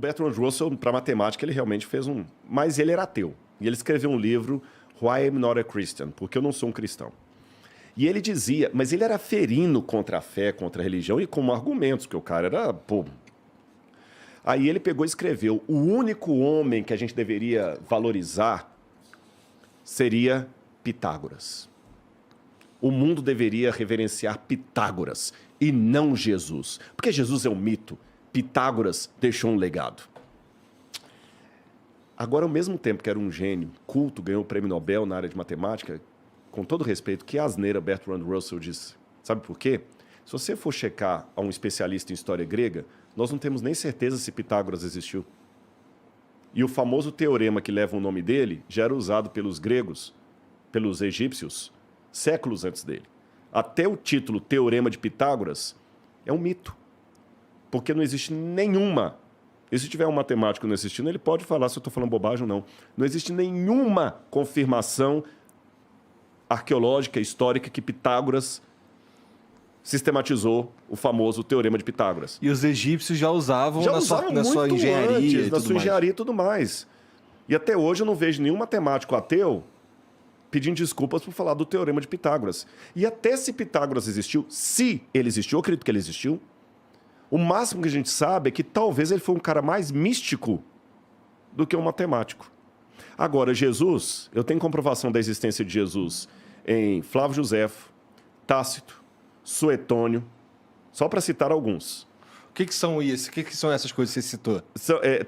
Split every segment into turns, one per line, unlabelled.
Bertrand Russell, para matemática, ele realmente fez um... Mas ele era ateu. E ele escreveu um livro, Why I'm Not a Christian, porque eu não sou um cristão. E ele dizia, mas ele era ferino contra a fé, contra a religião e com argumentos, porque o cara era... Pô. Aí ele pegou e escreveu, o único homem que a gente deveria valorizar seria Pitágoras. O mundo deveria reverenciar Pitágoras e não Jesus. Porque Jesus é um mito. Pitágoras deixou um legado. Agora, ao mesmo tempo que era um gênio, culto, ganhou o prêmio Nobel na área de matemática, com todo respeito, que asneira Bertrand Russell disse. Sabe por quê? Se você for checar a um especialista em história grega, nós não temos nem certeza se Pitágoras existiu. E o famoso teorema que leva o nome dele já era usado pelos gregos, pelos egípcios, séculos antes dele. Até o título Teorema de Pitágoras é um mito. Porque não existe nenhuma... E se tiver um matemático não assistindo, ele pode falar se eu estou falando bobagem ou não. Não existe nenhuma confirmação arqueológica, histórica, que Pitágoras sistematizou o famoso Teorema de Pitágoras.
E os egípcios já usavam na sua engenharia
e tudo mais. E até hoje eu não vejo nenhum matemático ateu pedindo desculpas por falar do Teorema de Pitágoras. E até se Pitágoras existiu, se ele existiu, eu acredito que ele existiu, o máximo que a gente sabe é que talvez ele foi um cara mais místico do que um matemático. Agora, Jesus, eu tenho comprovação da existência de Jesus em Flávio Josefo, Tácito, Suetônio, só para citar alguns.
O que são isso? O que são essas coisas que você citou?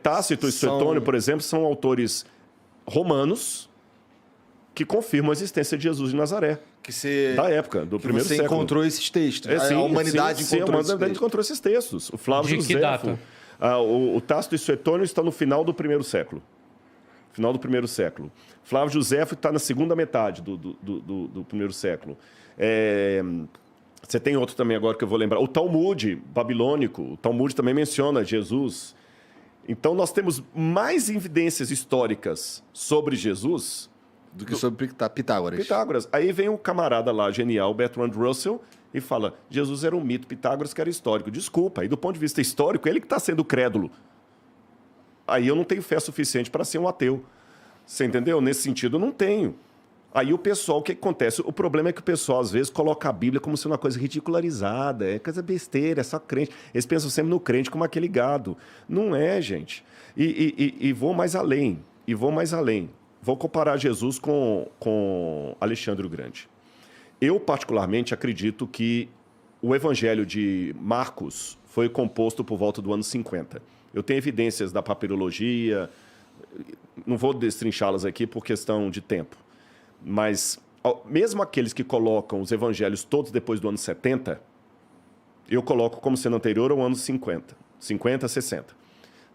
Tácito e Suetônio, por exemplo, são autores romanos que confirmam a existência de Jesus de Nazaré. Da época, do primeiro século.
Você encontrou esses textos. A humanidade
encontrou esses textos. O Flávio Josefo, o Tácito e Suetônio estão no final do primeiro século. Flávio Josefo está na segunda metade do primeiro século. Você tem outro também agora que eu vou lembrar. O Talmud babilônico. O Talmud também menciona Jesus. Então, nós temos mais evidências históricas sobre Jesus
do que sobre Pitágoras.
Aí vem o camarada lá, genial, Bertrand Russell, e fala, Jesus era um mito, Pitágoras que era histórico. Desculpa, aí do ponto de vista histórico, ele que está sendo crédulo. Aí eu não tenho fé suficiente para ser um ateu. Você entendeu? Nesse sentido, eu não tenho. Aí o pessoal, o que acontece? O problema é que o pessoal, às vezes, coloca a Bíblia como se uma coisa ridicularizada, é coisa besteira, é só crente. Eles pensam sempre no crente como aquele gado. Não é, gente. E vou mais além. Vou comparar Jesus com Alexandre o Grande. Eu, particularmente, acredito que o Evangelho de Marcos foi composto por volta do ano 50. Eu tenho evidências da papirologia, não vou destrinchá-las aqui por questão de tempo, mas mesmo aqueles que colocam os evangelhos todos depois do ano 70, eu coloco como sendo anterior ao ano 50, 60.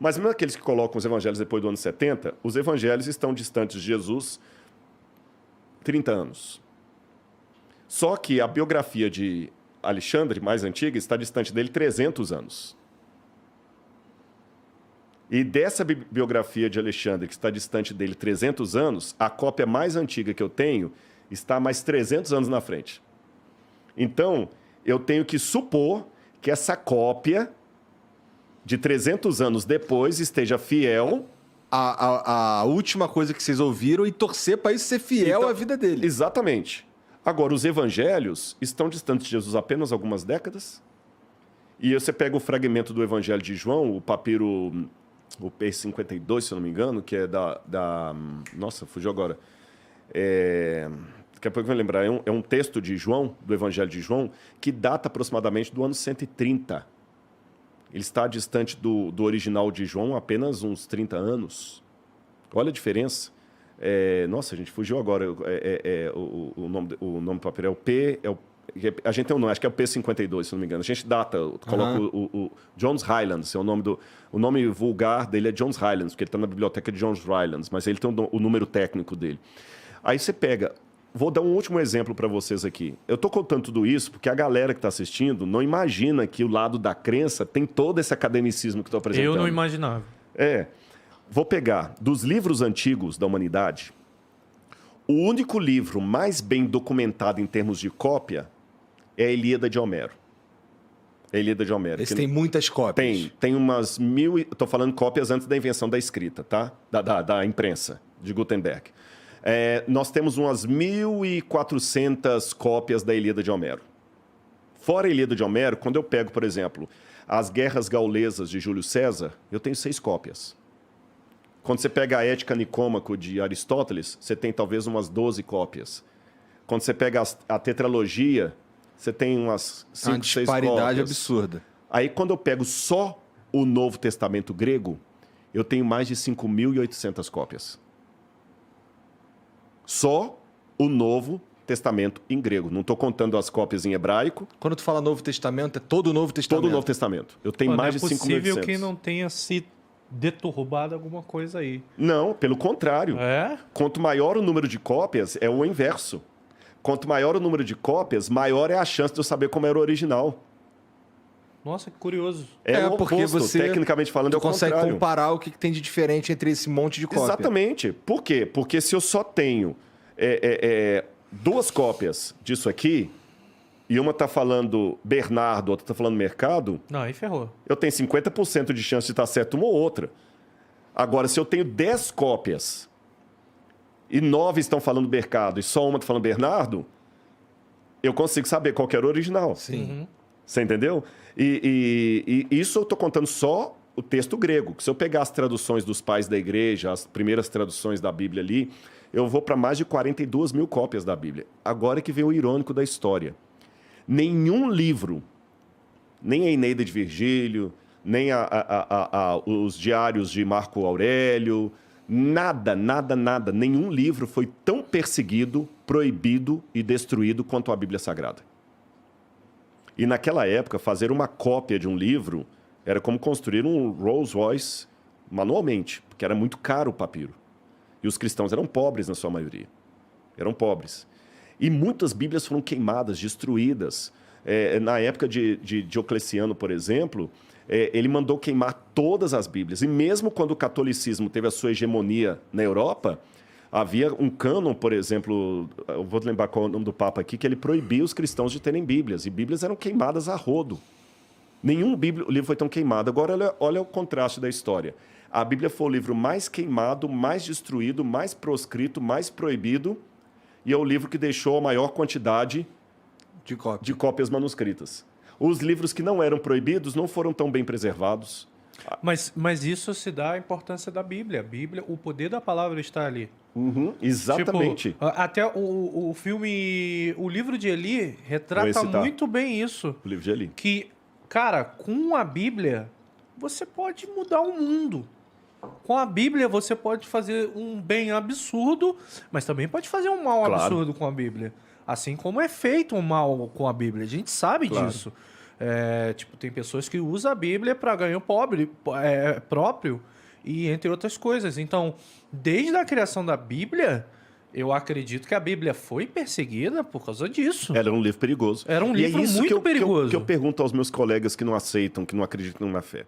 Mas mesmo aqueles que colocam os evangelhos depois do ano 70, os evangelhos estão distantes de Jesus 30 anos. Só que a biografia de Alexandre, mais antiga, está distante dele 300 anos. E dessa biografia de Alexandre, que está distante dele 300 anos, a cópia mais antiga que eu tenho está mais 300 anos na frente. Então, eu tenho que supor que essa cópia de 300 anos depois esteja fiel
a última coisa que vocês ouviram e torcer para isso ser fiel à vida dele.
Exatamente. Agora, os evangelhos estão distantes de Jesus apenas algumas décadas. E você pega o fragmento do Evangelho de João, o papiro, o P52, se eu não me engano, que é nossa, fugiu agora. Daqui a pouco eu vou lembrar. É um texto de João, do Evangelho de João, que data aproximadamente do ano 130. Ele está distante do original de João apenas uns 30 anos. Olha a diferença. Nossa, a gente fugiu agora. O nome do papel é o P... a gente tem um nome, acho que é o P52, se não me engano. A gente data, coloca o Johns Rylands, o nome vulgar dele é Johns Rylands, porque ele está na biblioteca de Johns Rylands, mas ele tem o número técnico dele. Aí você pega... Vou dar um último exemplo para vocês aqui. Eu estou contando tudo isso porque a galera que está assistindo não imagina que o lado da crença tem todo esse academicismo que estou apresentando.
Eu não imaginava.
Vou pegar dos livros antigos da humanidade, o único livro mais bem documentado em termos de cópia é a Ilíada de Homero. A Ilíada de Homero.
Esse tem muitas cópias.
Tem umas 1000... Estou falando cópias antes da invenção da escrita, tá? Da imprensa, de Gutenberg. Nós temos umas 1.400 cópias da Ilíada de Homero. Fora a Ilíada de Homero, quando eu pego, por exemplo, as Guerras Gaulesas de Júlio César, eu tenho 6 cópias. Quando você pega a Ética Nicômaco de Aristóteles, você tem talvez umas 12 cópias. Quando você pega a Tetralogia, você tem umas 5, 6 cópias.
Uma disparidade absurda.
Aí, quando eu pego só o Novo Testamento grego, eu tenho mais de 5.800 cópias. Só o Novo Testamento em grego. Não estou contando as cópias em hebraico.
Quando tu fala Novo Testamento, é todo o Novo Testamento?
Todo o Novo Testamento. Eu tenho mais de 5.800.
É possível que não tenha se deturbado alguma coisa aí.
Não, pelo contrário. Quanto maior o número de cópias, é o inverso. Quanto maior o número de cópias, maior é a chance de eu saber como era o original.
Nossa, que curioso.
O
porque
oposto,
você
tecnicamente falando, é o
consegue
contrário.
comparar o que tem de diferente entre esse monte de cópia.
Exatamente. Por quê? Porque se eu só tenho 2 cópias disso aqui, e uma está falando Bernardo, outra está falando mercado...
Não, aí ferrou.
Eu tenho 50% de chance de estar certo uma ou outra. Agora, se eu tenho 10 cópias e 9 estão falando mercado e só uma está falando Bernardo, eu consigo saber qual que era o original.
Sim.
Uhum.
Você entendeu? E isso eu estou contando só o texto grego. Se eu pegar as traduções dos pais da igreja, as primeiras traduções da Bíblia ali, eu vou para mais de 42 mil cópias da Bíblia. Agora que vem o irônico da história. Nenhum livro, nem a Eneida de Virgílio, nem os diários de Marco Aurélio, nada, nenhum livro foi tão perseguido, proibido e destruído quanto a Bíblia Sagrada. E naquela época, fazer uma cópia de um livro era como construir um Rolls Royce manualmente, porque era muito caro o papiro. E os cristãos eram pobres na sua maioria. Eram pobres. E muitas Bíblias foram queimadas, destruídas. Na época de Diocleciano, por exemplo, ele mandou queimar todas as Bíblias. E mesmo quando o catolicismo teve a sua hegemonia na Europa, havia um cânon, por exemplo, eu vou lembrar qual é o nome do Papa aqui, que ele proibia os cristãos de terem Bíblias. E Bíblias eram queimadas a rodo. Nenhum livro foi tão queimado. Agora, olha o contraste da história. A Bíblia foi o livro mais queimado, mais destruído, mais proscrito, mais proibido, e é o livro que deixou a maior quantidade de cópias manuscritas. Os livros que não eram proibidos não foram tão bem preservados.
Mas isso se dá à importância da Bíblia. A Bíblia, o poder da palavra está ali.
Uhum, exatamente.
Tipo, até o filme O Livro de Eli retrata muito bem isso.
O Livro de Eli.
Que, cara, com a Bíblia, você pode mudar o mundo. Com a Bíblia, você pode fazer um bem absurdo, mas também pode fazer um mal absurdo com a Bíblia. Assim como é feito um mal com a Bíblia. A gente sabe disso. Tem pessoas que usam a Bíblia para ganho próprio e entre outras coisas. Então, desde a criação da Bíblia, eu acredito que a Bíblia foi perseguida por causa disso.
Era um livro perigoso.
Era um livro muito perigoso.
Que eu pergunto aos meus colegas que não aceitam, que não acreditam na fé.